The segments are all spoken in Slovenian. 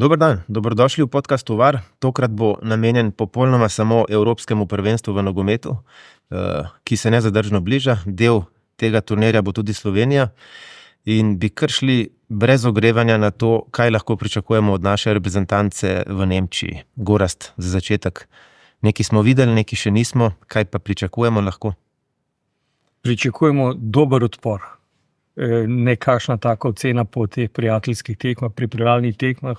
Dober dan, dobrodošli v podkastu VAR. Tokrat bo namenjen popolnoma samo Evropskemu prvenstvu v nogometu, ki se nezadržno bliža. Del tega turnirja bo tudi Slovenija in bi kar šli brez ogrevanja na to, kaj lahko pričakujemo od naše reprezentance v Nemčiji. Gorazd, za začetek. Nekaj smo videli, nekaj še nismo. Kaj pa pričakujemo lahko? Pričakujemo dober odpor. Nekakšna taka ocena po teh prijateljskih tekmah, pripravljalnih tekmah.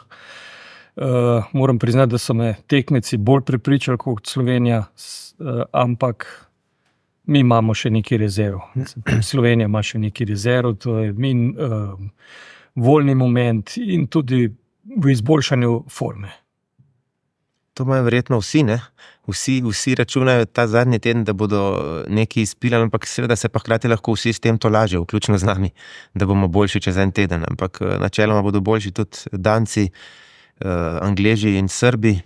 Moram priznati, da so me tekmeci bolj prepričali kot Slovenija, ampak mi imamo še nekaj rezerv. Slovenija ima še nekaj rezerv, to je voljni moment in tudi v izboljšanju forme. To imajo verjetno vsi, ne? Vsi računajo ta zadnji teden, da bodo nekaj izpilali, ampak seveda se pa hkrati lahko vsi s tem to lažejo, vključno z nami, da bomo boljši čez en teden. Ampak načeloma bodo boljši tudi Danci, Angleži in Srbi.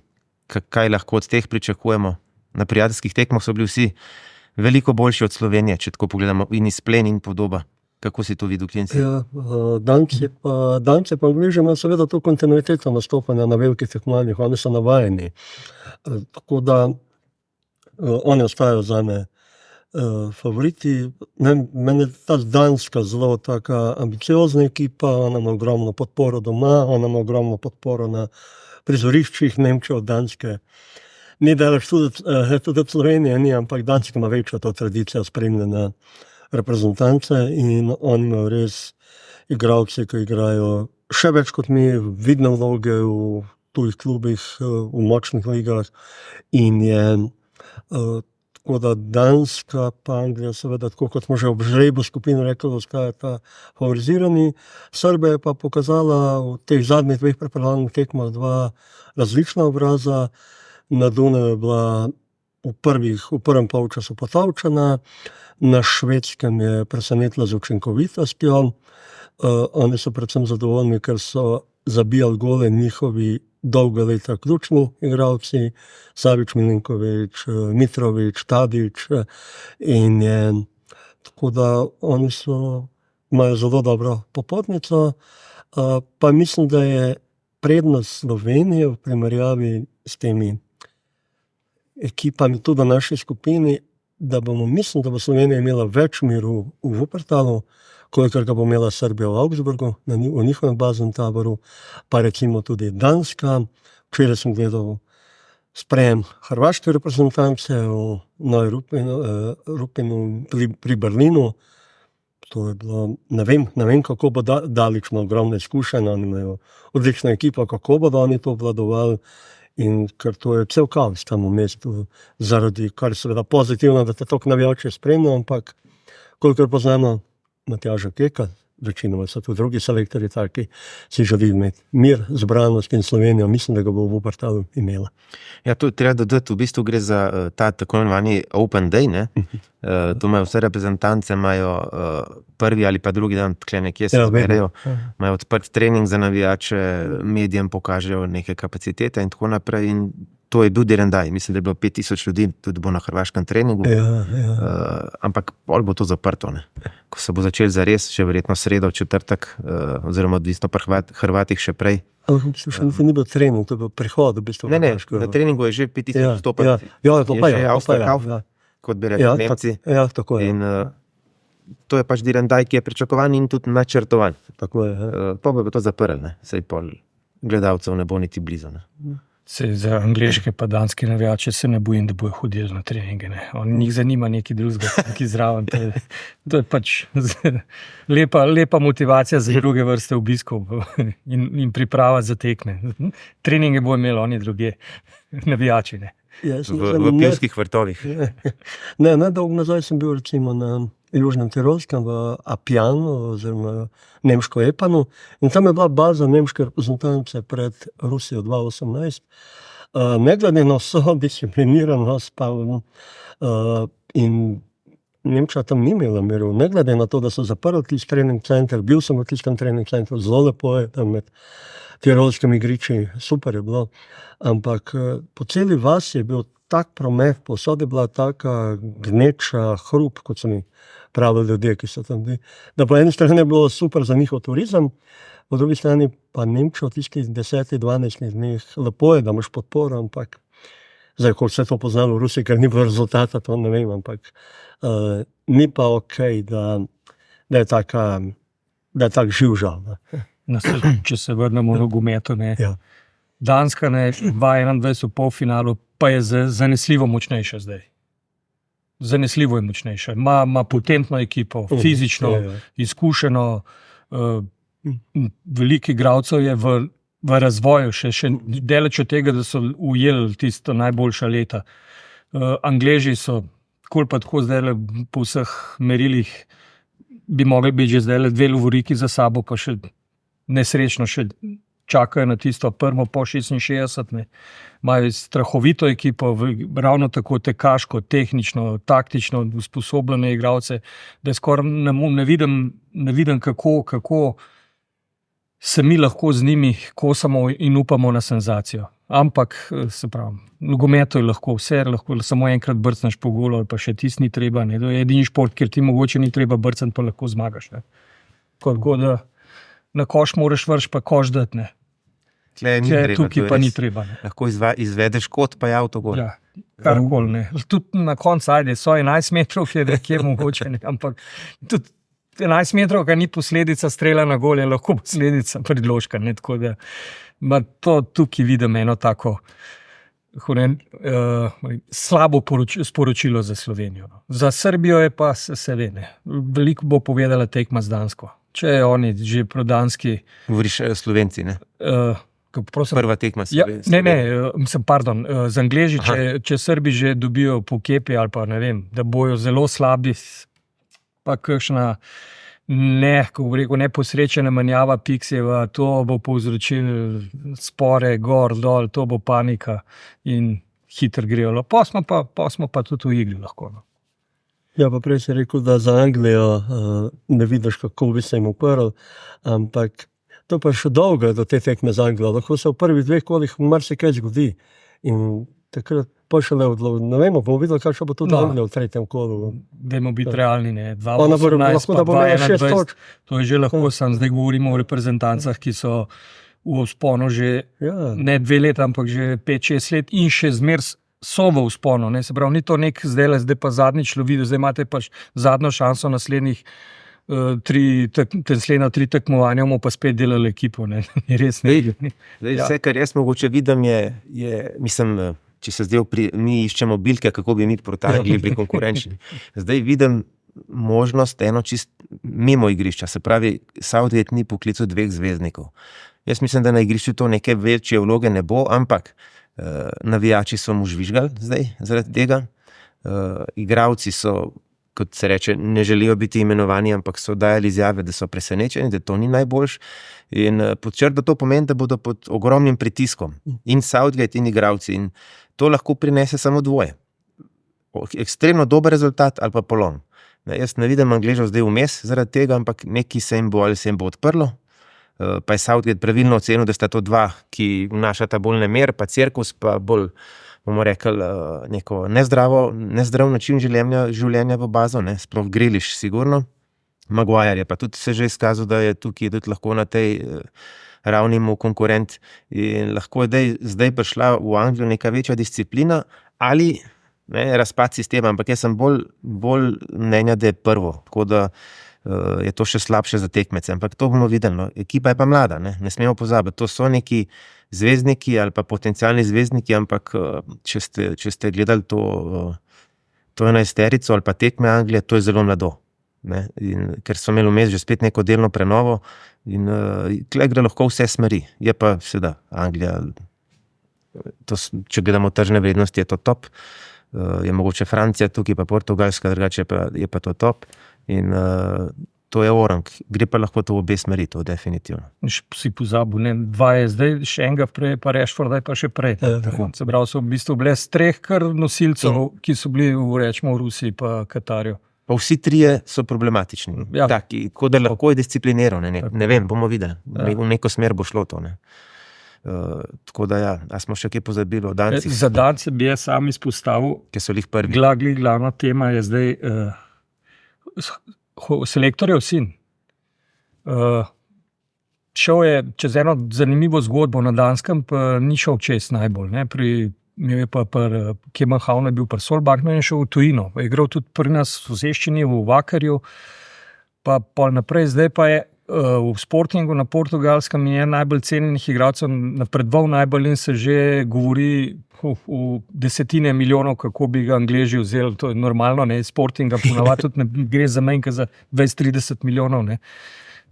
Kaj lahko od teh pričakujemo? Na prijateljskih tekmah so bili vsi veliko boljši od Slovenije, če tako pogledamo, in izplen in podoba. Kako si to videl, Klinci? Ja, Danci pa Angleži imajo seveda to kontinuiteto nastopanja na velikih tekmovanjih, oni so navajeni. Tako da oni ostajajo zame favoriti. Meni je ta Danska zelo taka ambiciozna ekipa, ona ima ogromno podporo doma, ona ima ogromno podporo na prizoriščih. Nemčija od Danske ni daleč, tudi od Slovenije ni, ampak Danska ima večjo to tradicijo spremljanja reprezentance in oni imajo res igralce, ki igrajo še več kot mi, vidne vloge v tujih klubih, v močnih ligah in je tako da Danska pa Anglija seveda, tako kot smo že ob žrebu skupin rekli, ostajata favorizirani. Srbija je pa pokazala v teh zadnjih dveh pripravljalnih tekmah dva različna obraza. Na Dunaju je bila v prvem polčasu potavčana, na Švedskem je presenetila z učinkovitostjo. Oni so predvsem zadovoljni, ker so zabijali gole njihovi dolga leta ključni igralci, Savić, Milinković, Mitrović, Tadić, in je tako da oni imajo zelo dobro popotnico, pa mislim, da je prednost Slovenije v primerjavi s temi ekipami tudi v naši skupini, da mislim, da bo Slovenija imela več miru v Wuppertalu, kolikor ga bo imela Srbija v Augsburgu, v njihovem baznem taboru, pa recimo tudi Danska. Včeraj sem gledal sprejem hrvaške reprezentance v Novi Rupinu pri Berlinu. To je bilo, ne vem kako bo Dalić, ima ogromne izkušenje, oni imajo odlično ekipo, kako bodo oni to obvladovali. In ker to je cel kaos tam v mestu, zaradi, kar je seveda pozitivno, da te toliko navijači spremljajo, ampak kolikor poznamo Matjaža Keka, večinoma so tudi drugi selektorji taki, si želi imeti mir, zbranost in Slovenijo, mislim, da ga bo v Wuppertalu imela. Ja, to je treba dodati, v bistvu gre za ta tako imenovani Open Day, ne? To imajo vse reprezentance, imajo prvi ali pa drugi dan, tkle nekje se zberejo, imajo odprt trening za navijače, medijem pokažejo neke kapacitete in tako naprej, in to je bil direndaj. Mislim, da je bilo 5000 ljudi, tudi bo na hrvaškem treningu. Ampak bolj bo to zaprto, ne? Ko se bo začel zares, še verjetno sredo, četrtek, oziroma odvisno pri Hrvatih še prej. Še ni bil trening, to je bil prihod v bistvu. Ne, na treningu je že 5000 vstopati. To pa je. Kot bi rekli Nemci. Ja, tako je. In to je pač direndaj, ki je pričakovan in tudi načrtovan. Tako je. Pa bo to zaprl, ne? Sej pol gledalcev ne bo niti blizu, ne? Za angleške pa danske navijače se ne bojim, da bojo hodili na treninge. Njih zanima nekaj drugega, nekaj zraven. To je pač lepa motivacija za druge vrste obiskov in priprava za tekme. Treninge bo imeli oni druge navijači, ne. V pivskih vrtovih. Ne, dolgo nazaj sem bil recimo na Južnem Tirolskem v Apjanu oziroma nemško Epanu in tam je bila baza nemške reprezentance pred Rusijo 2018. Ne glede na vso discipliniranost in Nemčija tam ni imela miru, ne glede na to, da so zaprli tisti trening center, bil sem v tistem trening centru, zelo lepo je tam med tirolskimi igriči, super je bilo, ampak po celi vasi je bil tak promet, povsod je bila taka gneča, hrup, kot so mi pravi ljudje, ki so tam bili. Da po eni strani je bilo super za njihov turizem, po drugi strani pa Nemčijo v tistih 10-12 dneh lepo je, da imaš podporo, ampak zdaj, ko vse to poznalo v Rusiji, ker ni bilo rezultata, to ne vem, ampak ni pa okej, da je tak živ žal. Če se vrnemo v nogometu, ne. Ja. Danska, ne, 2021 v polfinalu, pa je zanesljivo močnejša zdaj. Zanesljivo je močnejša. Ima potentno ekipo, fizično, izkušeno, veliko igralcev je v razvoju, še daleč od tega, da so ujeli tisto najboljša leta. Angleži so, koliko pa tako zdaj po vseh merilih, bi mogli biti že zdaj 2 lovoriki za sabo, pa še nesrečno še čakajo na tisto prvo po 66. Ne. Imajo strahovito ekipo, ravno tako tekaško, tehnično, taktično usposobljene igralce, da skoraj ne vidim kako se mi lahko z njimi kosamo in upamo na senzacijo. Ampak, se pravi, nogometu je lahko vse, lahko samo enkrat brcneš po golu, ali pa še tisti ni treba. Ne. To je edini šport, kjer ti mogoče ni treba brcniti, pa lahko zmagaš. Ne. Tako da na koš moraš vrš, pa koš dati. Ne. Tukaj pa ni treba. Ne. Lahko izvedeš kot, pa je avtogol. Ja, karkoli ne. Tudi na koncu, ajde, so 11 metrov, kjer mogoče ne, ampak tudi 11 metrov, ki ni posledica strela na gol, je lahko posledica predložka. Ne, tako da to tukaj vidim eno tako slabo sporočilo za Slovenijo. Za Srbijo je pa se ve, ne. Veliko bo povedala tekma z Dansko. Če oni že prodanski... Govoriš Slovenci, ne? Prosim, prva tekma Slovenci. Z Angleži, če Srbi že dobijo po kepi ali pa ne vem, da bojo zelo slabi, pa kakšna neposrečena menjava Piksijeva, to bo povzročilo spore, gor, dol, to bo panika in hitro grejo. Pa smo pa tudi v igri lahko. No. Ja, pa prej si rekel, da za Anglijo ne vidiš, kako bi se jim uprl, ampak to pa še dolgo do te tekme z Anglijo. Lahko se v prvih 2 kolih marsikaj zgodi. In takrat pa šele ne vemo, bomo videli, kakšno bo tudi Anglija v 3. kolu. Dajmo biti realni, ne. 2018 pa 2021. To je že lahko, zdaj govorimo o reprezentancah, ki so v vzponu že ne 2 leta, ampak že 5-6 let in še zmeraj so v vzponu. Ne. Se pravi, ni to zdaj pa zadnjič lovil, zdaj imate pa zadnjo šanso naslednjih 3 tekmovanja, bomo pa spet delali ekipo. Ne. Res ne. Vse, kar jaz mogoče vidim, mislim, če se zdaj mi iščemo bilke, kako bi mi proti Angliji bili konkurenčni. Zdaj vidim možnost eno čist mimo igrišča, se pravi, Southgate ni poklical 2 zvezdnikov. Jaz mislim, da na igrišču to neke večje vloge ne bo, ampak navijači so mu žvižgali zdaj zaradi tega. Igralci so, kot se reče, ne želijo biti imenovani, ampak so dajali izjave, da so presenečeni, da to ni najboljš. In pod črto to pomeni, da bodo pod ogromnim pritiskom. In Southgate in igralci. In to lahko prinese samo 2. Ekstremno dober rezultat ali pa polom. Jaz ne vidim Angležev zdaj vmes zaradi tega, ampak nekaj se jim bo ali se jim bo odprlo. Pa je Southgate pravilno ocenil, da sta to 2, ki vnašata bolj nemir, pa cirkus, pa bolj, bomo rekli, neko nezdrav način življenja v bazo, ne, sploh Grealish sigurno. Maguire je pa tudi se že izkazal, da je tukaj tudi lahko na tej ravni mu konkurent in lahko je zdaj prišla v Anglijo neka večja disciplina ali razpad sistema, ampak jaz sem bolj mnenja, da je prvo, tako da je to še slabše za tekmece, ampak to bomo videli. No. Ekipa je pa mlada, ne smemo pozabiti, to so neki zvezdniki ali pa potencialni zvezdniki, ampak če ste gledali to 11-terico ali pa tekme Anglije, to je zelo mlado. Ne. In, ker so imeli vmes že spet neko delno prenovo in tukaj gre lahko vse smeri. Je pa seveda Anglija, če gledamo tržne vrednosti, je to top. Je mogoče Francija tukaj, pa Portugalska, drugače je pa to top. In to je orang, gre pa lahko to v obe smeri, to definitivno. Si pozabil, 2 je zdaj, še enega prej, pa Rashford, pa še prej. Se pravi, so v bistvu bile z 3 kar nosilcev, ki so bili v Rusiji pa Katarju. Pa vsi 3 so problematični. Ja. Taki, kot da lahko je discipliniral, ne vem, bomo videli. V neko smer bo šlo to. Tako da a smo še kaj pozabili o Dancih? Za Dance bi jaz sam izpostavil, ki so jih prvi. Glavna tema je zdaj selektorjev sin. Šel je čez eno zanimivo zgodbo na Danskem, pa ni šel čez najbolj. Ne? Imel je pa Kemenhavnu, je bil pri Solbachnu in šel v tujino. Je igral tudi pri nas v Soseščini, v Vakarju, pa pol naprej. Zdaj pa je v Sportingu na Portugalskem je najbolj cenjenih igralcev, napredoval najbolj in se že govori v desetine milijonov, kako bi ga Angleži vzeli. To je normalno, ne? Sportinga ponavadi tudi ne gre za manj, za 20-30 milijonov, ne?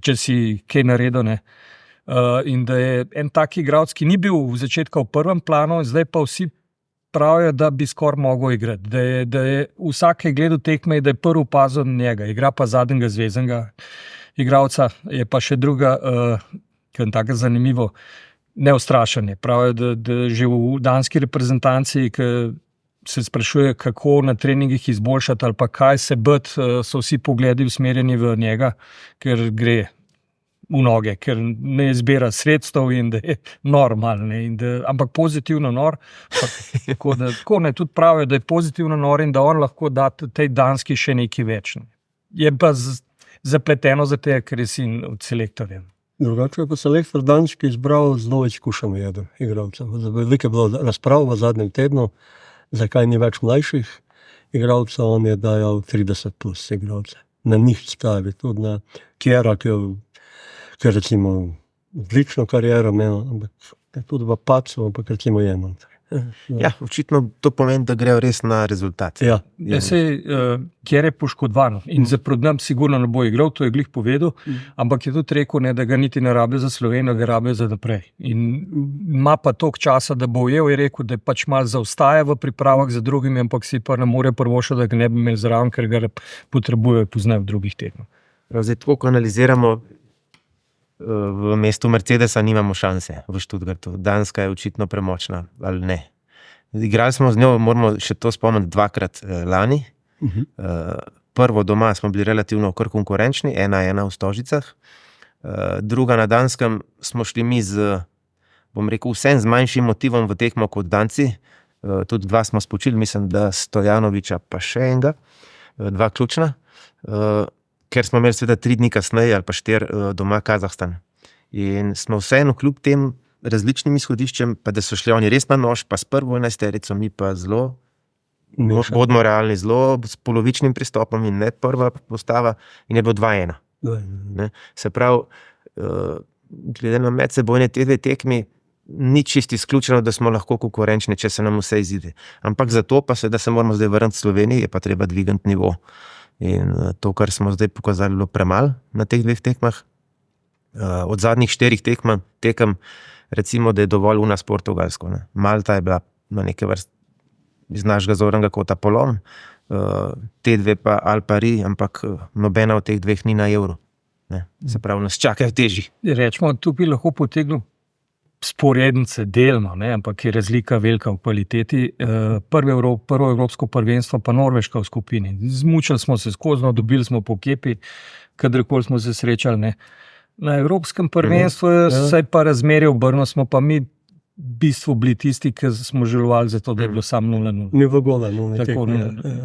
Če si kaj naredil. Ne? In da je en tak igralec, ki ni bil v začetku v prvem planu, zdaj pa vsi pravijo, da bi skoraj mogel igrati. Da je vsak, ki je gledal tekme, da je prvi opazil njega, igra pa zadnjega zveznega igralca, je pa še druga, ki je tako zanimivo, neustrašanje. Pravijo, da že v danski reprezentanci, ki se sprašuje, kako na treningih izboljšati ali pa kaj se bati, so vsi pogledi usmerjeni v njega, ker gre v noge, ker ne izbira sredstev in da je normalno, ampak pozitivno nor. Tako tudi pravijo, da je pozitivno nor in da on lahko da tej danski še nekaj več. Je pa zapleteno za te, ker je sin od selektorja. Drugače je pa selektor danski izbral zelo izkušen igralcev. Veliko je bilo razprav v zadnjem tednu, zakaj ni več mlajših igralcev, on je dajal 30 plus igralce. Na njih stavi, tudi na Kjera, ki je recimo odlično kariero imel, ampak tudi v Pacu, ampak recimo Jemen. Ja, očitno to pomeni, da grejo res na rezultat. Ja. Kjer je poškodovan in za prodnjem sigurno ne bo igral, to je glih povedal, ampak je tudi rekel, da ga niti ne rabijo za Slovenijo, ga rabijo za naprej. In ima pa toliko časa, da bo ujel, je rekel, da pač malo zaostaja v pripravah za drugimi, ampak si pa ne more prvošati, da ga ne bi imeli zraven, ker ga potrebujejo poznati v drugih tekmah. Zdaj, tako ko analiziramo, v mestu Mercedesa nimamo šanse v Stuttgartu. Danska je očitno premočna, ali ne. Igrali smo z njo, moramo še to spomniti, dvakrat lani. Prvo doma smo bili relativno kar konkurenčni, 1-1 v Stožicah. Druga na Danskem smo šli mi bom rekel, vsem z manjšim motivom v tekmo kot Danci. Tudi dva smo spočili, mislim, da Stojanoviča pa še enega, dva ključna. Ker smo imeli seveda 3 dni kasneje ali pa 4 doma Kazahstan. In smo vseeno kljub tem različnim izhodiščem, pa da so šli oni res na nož, pa s prvo 11-terico, mi pa zelo, bodimo realni, zelo s polovičnim pristopom in ne prva postava in je bilo 2-1. Se pravi, glede na medsebojne te dve tekmi, ni čisto izključeno, da smo lahko konkurenčni, če se nam vse izide. Ampak zato pa se, da se moramo zdaj vrniti v Sloveniji, je pa treba dvigati nivo. In to, kar smo zdaj pokazali, bilo premalo na teh dveh tekmah. Od zadnjih 4 tekem, recimo, da je dovolj una s Portugalsko. Ne. Malta je bila na neke vrste iz našega zornega kota polom, te dve pa Alpari, ampak nobena od teh dveh ni na Euro. Ne. Se pravi, nas čakajo težji. Rečemo, tu bi lahko potegnil sporednice delno, ne, ampak je razlika velika v kvaliteti. Prvo evropsko prvenstvo pa Norveška v skupini. Zmučali smo se skozi, dobili smo po kepi, kadarkoli smo se srečali. Ne. Na evropskem prvenstvu se je pa razmerje obrnilo, smo pa mi v bistvu bili tisti, ki smo želovali za to, da je bilo samo 0-0. Ni v gola,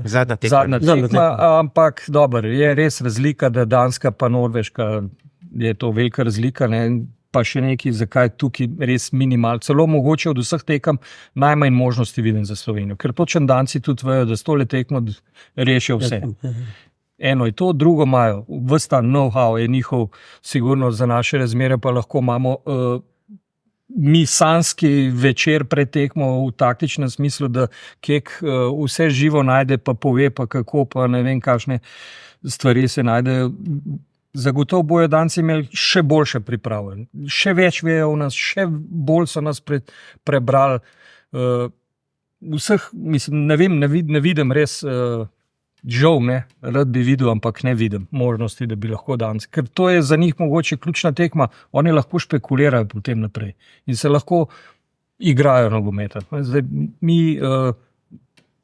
Zadnja tekma. Ampak dobro, je res razlika, da Danska pa Norveška, je to velika razlika, ne. Pa še nekaj, zakaj tukaj res minimalno. Celo mogoče od vseh tekem najmanj možnosti vidim za Slovenijo. Ker točno Danci tudi vejo, da s tole tekmo rešijo vse. Eno je to, drugo imajo. Ves ta know-how je njihov, sigurno za naše razmere, pa lahko imamo mi sanski večer pred tekmo v taktičnem smislu, da kek vse živo najde, pa pove, pa kako, pa ne vem, kakšne stvari se najdejo. Zagotovo bojo Danci imeli še boljše priprave, še več vejo v nas, še bolj so nas prebrali. Vseh, mislim, ne vidim res, žal ne, rad bi videl, ampak ne vidim možnosti, da bi lahko Danci. Ker to je za njih mogoče ključna tekma, oni lahko špekulirajo potem naprej in se lahko igrajo nogometa. Zdaj, mi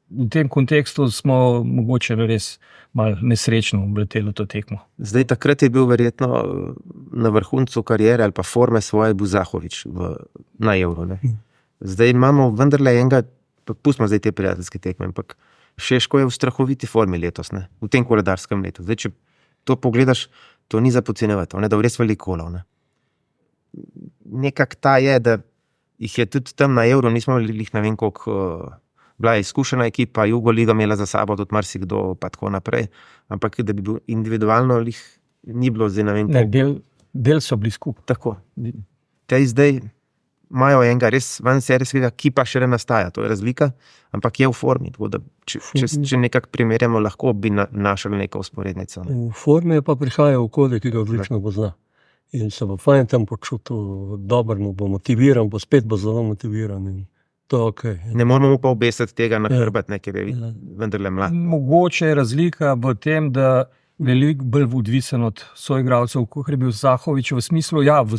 v tem kontekstu smo mogoče res malo nesrečno obleteli to tekmo. Zdaj, takrat je bil verjetno na vrhuncu karijere ali pa forme svoje Buzahovič na Euro. Ne. Zdaj imamo vendarle enega, pustimo zdaj te prijateljske tekme, ampak Šeško je v strahoviti formi letos, ne? V tem koledarskem letu. Zdaj, če to pogledaš, to ni za podcenjevati, on je dal res veliko golov. Ne? Nekak ta je, da jih je tudi tam na Euro, nismo imeli ne vem koliko, bila je izkušena ekipa, Jugoliga imela za sabo tudi marsikdo, pa tako naprej, ampak da bi bil individualno, jih ni bilo zdaj ne vem koliko. Del so bili skupaj. Tako. Te zdaj imajo enega res vanserijskega, ki pa še ne nastaja, to je razlika, ampak je v formi, tako da če nekako primerjamo, lahko bi našli neko usporednico. Ne? V formi pa prihaja v okolje, ki ga odlično pozna. In se bo fajn tam počutil, dobro mu bo motiviran, bo spet bo zelo motiviran in to je okej. Ne moramo pa obesiti tega na hrbet, ker je vendarle mlad. Mogoče je razlika v tem, da veliko bolj odvisen od soigralcev, kot je bil Zahovič, v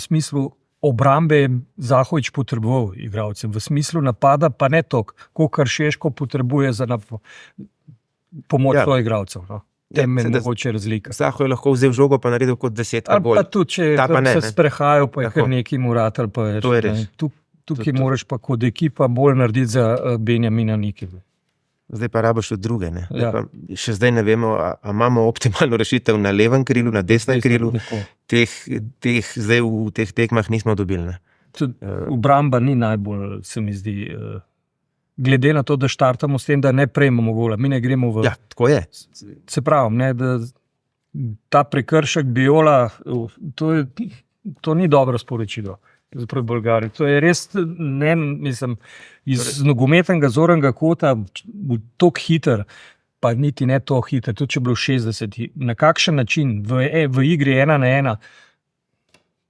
smislu obrambe je Zahovič potreboval igralcem, v smislu napada pa ne toliko, kolikor Šeško potrebuje za pomoč soigralcev. No. Tem je mogoče razlika. Zaho je lahko vzel žogo pa naredil kot 10 gol. Pa tudi, če se sprehajal, pa je kar neki muratel. To je res. Tukaj moraš pa kot ekipa bolj narediti za Benjamina Nikiva. Zdaj pa rabiš od druge. Ne? Še zdaj ne vemo, a imamo optimalno rešitev na levem krilu, na desnem krilu. Teh zdaj v teh tekmah nismo dobili. Obramba ni najbolj, se mi zdi, glede na to, da štartamo s tem, da ne prejmemo gola. Mi ne gremo v... Ja, tako je. Se pravim, ne, da ta prekršek Biola, to ni dobro sporočilo. Zaproti Bolgari. To je res, ne, mislim, iz nogometnega zornega kota toliko hiter, pa niti ne to hiter, tudi če je bilo 60. Na kakšen način v igri 1-1,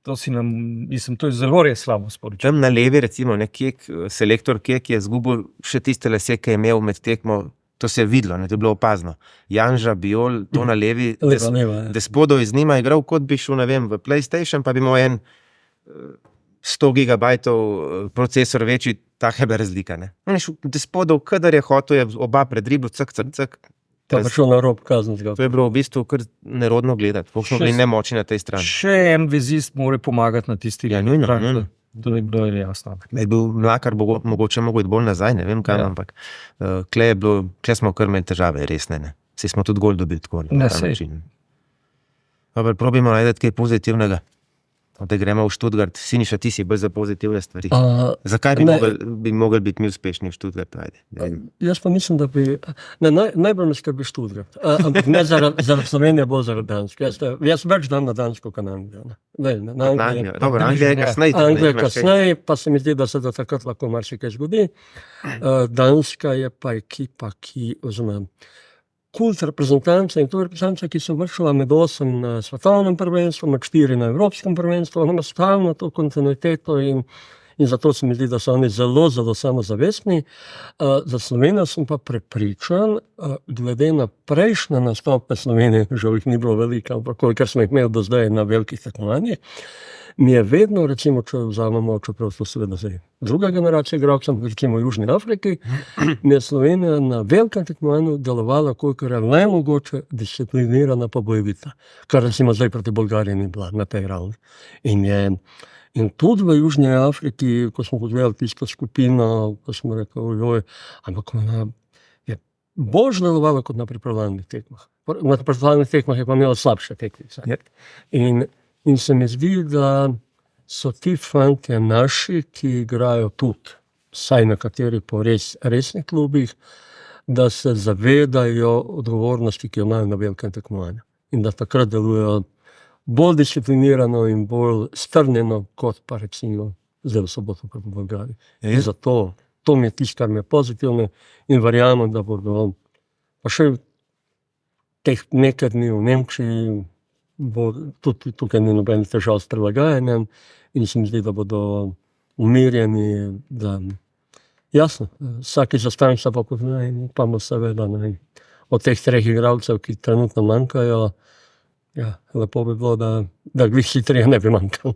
to je zelo res slabo sporočilo. Tam na levi, recimo, selektor Kek je zgubil še tiste lase, ki je imel med tekmo, to se je videlo, to je bilo opazno. Janža, Biol, to na levi, Despodov iz njima igral, kot bi šel, ne vem, v PlayStation, pa bi imel en 100 gigabajtov procesor večji, taka je bila razlika. On je šel Despodov, kadar je hotel, je oba predribl, cak. Pa šel na rob kazenskega. To je bilo v bistvu kar nerodno gledati, kako smo bili nemočni na tej strani. Še en vezist mora pomagati na tisti. Ja, nujno. To je bilo jasno. Je bil Mlakar mogoče mogel iti bolj nazaj, ne vem kaj, ampak kle smo kar imeli težave, res ne. Vsi smo tudi gol dobili tako. Probimo najdeti kaj pozitivnega. Da gremo v Študgart. Siniša, ti si bolj za pozitivne stvari. Zakaj bi mogli biti mi uspešni v Študgart? Jaz pa mislim, da bi... Najbolj me skrbi Študgart. Ampak ne zaradi Slovenije, bolj zaradi Danske. Jaz več dam na Dansko, kot na Anglijo. Anglija je kasneje. Anglija je kasneje, pa se mi zdi, da se da takrat lahko marsikaj zgodi. Danska je pa ekipa, ki vzmem kult reprezentance in to reprezentance, ki so vršila med 8 na svetovnem prvenstvu, med 4 na evropskem prvenstvu, ima stalno to kontinuiteto in zato se mi zdi, da so oni zelo, zelo samozavestni. Za Slovenijo sem pa prepričan, glede na prejšnje nastope Slovenije, žal jih ni bilo veliko, ampak kolikor smo jih imeli do zdaj na velikih tekmovanjih, mi je vedno, recimo, če vzamemo, čeprav to seveda zdaj druga generacija igralcev, recimo v Južni Afriki, mi je Slovenija na velikem tekmovanju delovala, kolikor je le mogoče disciplinirana pa bojevita, kar recimo zdaj proti Bolgariji ni bila na tej ravni. In tudi v Južni Afriki, ko smo podvijali tisto skupino, ko smo rekli, ampak ona je bolj delovala kot na pripravljalnih tekmah. Na pripravljalnih tekmah je pa imela slabše tekmice. In se mi zdi, da so ti fantje naši, ki igrajo tudi, saj nekateri po resnih klubih, da se zavedajo odgovornosti, ki jo imajo na velikem tekmovanju. In da takrat delujejo bolj disciplinirano in bolj strnjeno, kot pa recimo zdaj v soboto proti Bolgariji. In zato, to mi je tisto, kar mi je pozitivno in verjamem, da bodo pa še teh nekaj dni v Nemčiji, bo tudi tukaj ni nobenih težav s prilagajanjem in se mi zdi, da bodo umirjeni, da jasno, vsaki zastanek se pa pozna in upamo seveda od teh 3 igralcev, ki trenutno manjkajo, lepo bi bilo, da vsi 3 ne bi manjkalo.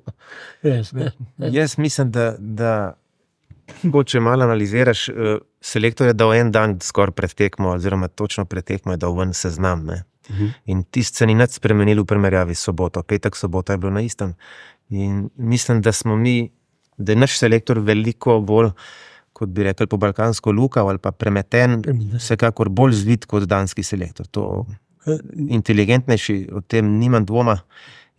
Jaz mislim, da če malo analiziraš, selektor je dal en dan skoraj pred tekmo, oziroma točno pred tekmo je dal ven seznam, ne. In tisti se ni nič spremenili v primerjavi s soboto. Petek, sobota je bilo na istem. In mislim, da je naš selektor veliko bolj kot bi rekel po balkansko, lukav ali pa premeten, vsekakor bolj zvit kot danski selektor. To inteligentnejši, o tem nimam dvoma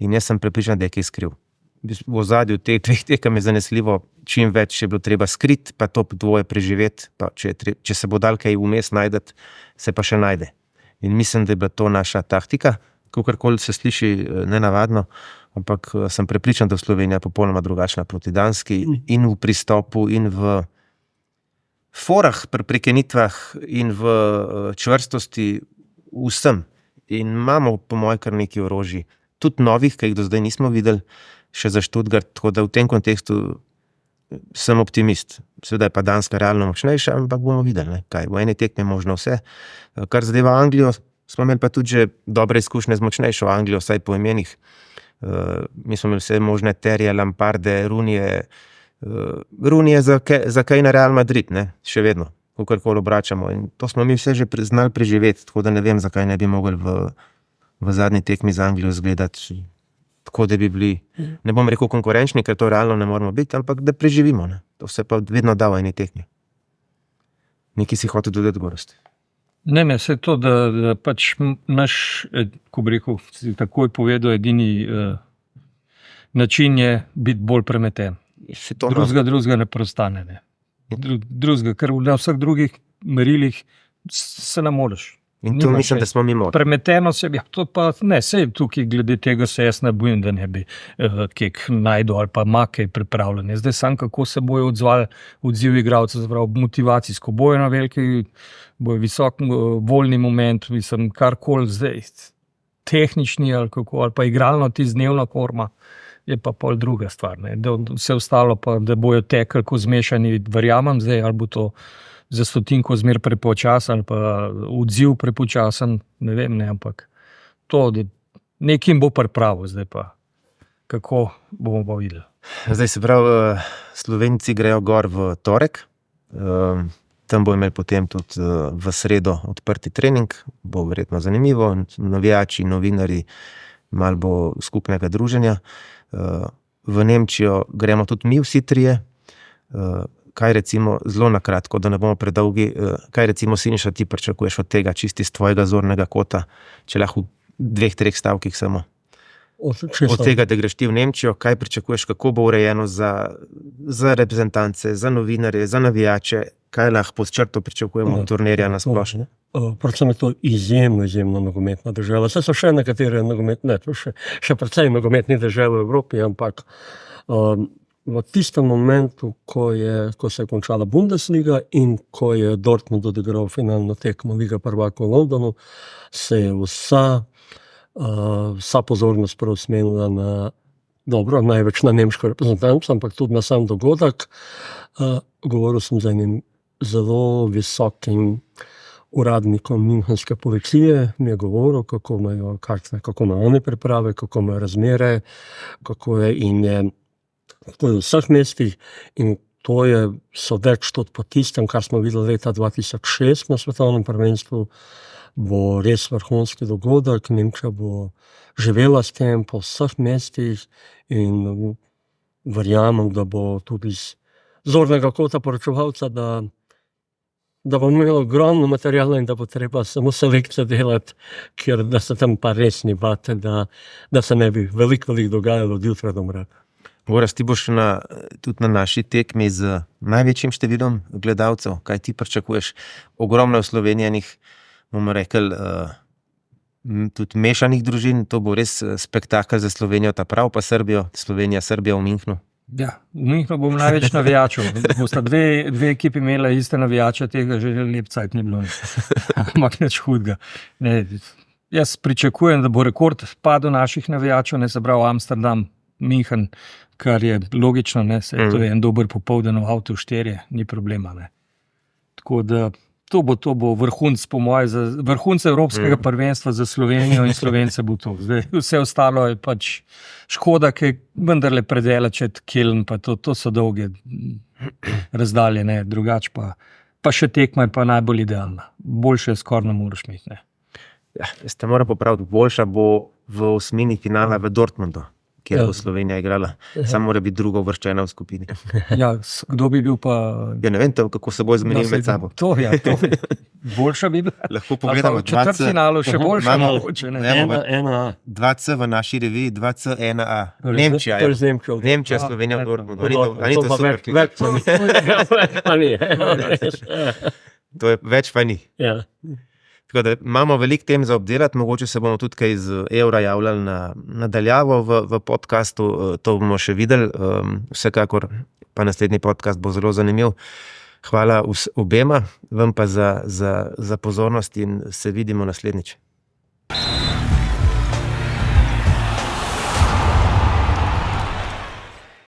in jaz sem prepričan, da je kaj skril. V ozadju teh dveh tekem je zanesljivo čim več je bilo treba skriti, pa to dvoje preživeti, pa če se bo dal kaj vmes najdeti, se pa še najde. In mislim, da je bila to naša taktika, kakorkoli se sliši nenavadno, ampak sem prepričan, da je Slovenija popolnoma drugačna proti Danski in v pristopu, in v forah, pri prekenitvah, in v čvrstosti vsem. In imamo po moje kar nekaj orožij, tudi novih, ki jih do zdaj nismo videli, še za Stuttgart, tako da v tem kontekstu sem optimist. Seveda je pa Danska realno močnejša, ampak bomo videli, kaj. V eni tekmi je možno vse. Kar zadeva Anglijo, smo imeli pa tudi že dobre izkušnje z močnejšo Anglijo, vsaj po imenih. Mi smo imeli vse možne Terje, Lamparde, Runije za kaj na Real Madrid, ne? Še vedno, kakorkoli obračamo. In to smo mi vse že znali preživeti, tako da ne vem, zakaj ne bi mogli v zadnji tekmi z Anglijo izgledati tako, da bi bili, ne bom rekel konkurenčni, ker to realno ne moramo biti, ampak da preživimo. Ne? To se pa vedno da v eni tekmi. Nekaj si hotel dodati, Gorazd. Ne, se to, da pač naš, ko bi rekel, si takoj povedal, edini način je biti bolj premeten. Drugega ne prostane. Ne. Drugega, ker na vseh drugih merilih se ne moreš. In to mislim, da smo mi morali. Premeteno se bi, to pa ne, sej tukaj glede tega se jaz ne bojim, da ne bi kek najdu ali pa ima kaj pripravljene. Zdaj sam, kako se bojo odzvali odziv igralcev, motivacijsko, bojo na veliki, bojo visok voljni moment, mislim, karkoli zdaj, tehnični ali kako, ali pa igralno tizdnevna forma, je pa pol druga stvar. Ne. Vse ostalo pa, da bojo tekli ko zmešani, verjamem zdaj, ali bo to za stotinko zmer prepočasen ali pa odziv prepočasen, ne vem, ne, ampak to, da nekim bo pripravo, zdaj pa kako bomo pa videli. Zdaj se pravi, Slovenci grejo gor v torek, tam bo imel potem tudi v sredo odprti trening, bo verjetno zanimivo, navijači, novinarji, malo bo skupnega druženja. V Nemčijo gremo tudi mi vsi trije, kaj recimo, zelo na kratko, da ne bomo predolgi, kaj recimo Siniša ti pričakuješ od tega, čisti z tvojega zornega kota, če lahko v 2-3 stavkih samo. Od tega, da greš ti v Nemčijo, kaj pričakuješ, kako bo urejeno za reprezentance, za novinarje, za navijače, kaj lahko pod črto pričakujemo od turnirja na splošno? Predvsem je to izjemno nogometna država. Saj so še nekatere nogometne, še precej nogometnih držav v Evropi, ampak v tistem momentu, ko se je končala Bundesliga in ko je Dortmund odigral finalno tekmo Lige prvakov v Londonu, se je vsa pozornost preusmerila največ na nemško reprezentanco, ampak tudi na sam dogodek. Govoril sem z enim zelo visokim uradnikom münhenske policije, mi je govoril, kako imajo oni priprave, kako imajo razmere, kako je in je v vseh mestih, in to je sodeč tudi po tistem, kar smo videli leta 2006 na svetovnem prvenstvu, bo res vrhunski dogodek. Nemčija bo živela s tem po vseh mestih in verjamem, da bo tudi z zornega kota poročevalca, da bo imel ogromno materijala in da bo treba samo selekcijo delati, ker da se tam pa res ni bati, da se ne bi veliko dogajalo od jutra do mraka. Gorazd, ti boš tudi na naši tekmi z največjim številom gledalcev, kaj ti pričakuješ? Ogromno v Sloveniji, bomo rekli, tudi mešanih družin, to bo res spektakel za Slovenijo, ta prav pa Srbijo, Slovenija-Srbija v Münchnu. Ja, v Münchnu bom največ navijačev. Bosta dve ekipi imela iste navijače, tega že lep cajt ni bilo. Ampak nič hudega. Ne, jaz pričakujem, da bo rekord padel naših navijačev, ne se pravi Amsterdam, München, kar je logično, ne, to je en dober popoldan v avtu 4, ni problema. Ne. Tako da to bo vrhunc, po moje, vrhunc evropskega prvenstva za Slovenijo in Slovence bo to. Zdaj, vse ostalo je pač škoda, ki vendarle predelače Keln, pa to so dolge razdalje, ne, drugače pa še tekma je pa najbolj idealna. Boljše skoraj ne moraš imeti, ne. Ja, jaz te moram popraviti, boljša bo v osmini finala v Dortmundu, kjer bo Slovenija igrala. Samo mora biti drugo uvrščena v skupini. Ja, kdo bi bil pa... Ja, ne vem, kako se bo zmenili med sabo. To. Boljša bi bila. Lahko pogledamo v četrtfinalu še boljša. Ena A. 2C v naši reviji, 2C, 1A. Nemčija. To je z Nemčijo. Nemčija, Slovenija, Dortmund. Ni to pa super. To je več pa ni. Ja. Tako da imamo veliko tem za obdelati, mogoče se bomo tudi kaj iz evra javljali na daljavo v podcastu, to bomo še videli, vsekakor pa naslednji podcast bo zelo zanimiv. Hvala obema, vam pa za pozornost in se vidimo naslednjič.